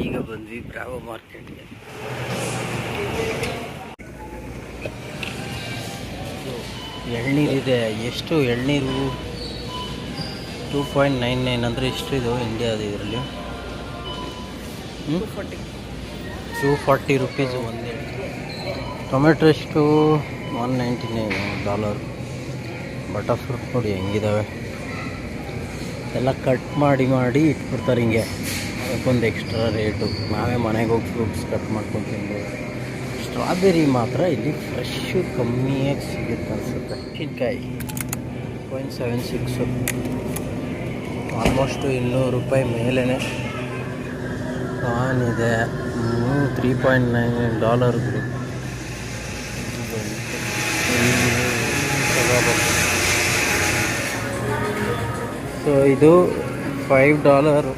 ಈಗ ಬಂದ್ವಿ ಬ್ರಾವೋ ಮಾರ್ಕೆಟ್ಗೆ. ಎಳ್ನೀರಿದೆ. ಎಷ್ಟು ಎಳ್ನೀರು? 2.99 ಅಂದರೆ ಇಷ್ಟು. ಇದು ಇಂಡಿಯಾದ ಇದರಲ್ಲಿ 240 ರುಪೀಸು ಒಂದು. ಟೊಮೆಟೊ ಎಷ್ಟು? $199. ಬಟರ್ ಫ್ರೂಟ್ ನೋಡಿ ಹೆಂಗಿದ್ದಾವೆ. ಎಲ್ಲ ಕಟ್ ಮಾಡಿ ಇಟ್ಬಿಡ್ತಾರೆ ಹಿಂಗೆ. ಅದಕ್ಕೊಂದು ಎಕ್ಸ್ಟ್ರಾ ರೇಟು. ನಾವೇ ಮನೆಗೆ ಹೋಗಿ ಫ್ರೂಟ್ಸ್ ಕಟ್ ಮಾಡ್ಕೊಂಡು ತಿನ್ಬೋದು. ಸ್ಟ್ರಾಬೆರಿ ಮಾತ್ರ ಇಲ್ಲಿ ಫ್ರೆಶ್ಶು ಕಮ್ಮಿಯಾಗಿ ಸಿಗುತ್ತೆ ಅನಿಸುತ್ತೆ. ಮೆಣಸಿನ್ಕಾಯಿ 0.76, ಆಲ್ಮೋಸ್ಟು $200 ಮೇಲೇ. ಇದೆ $3.99. ಸೊ ಇದು $5.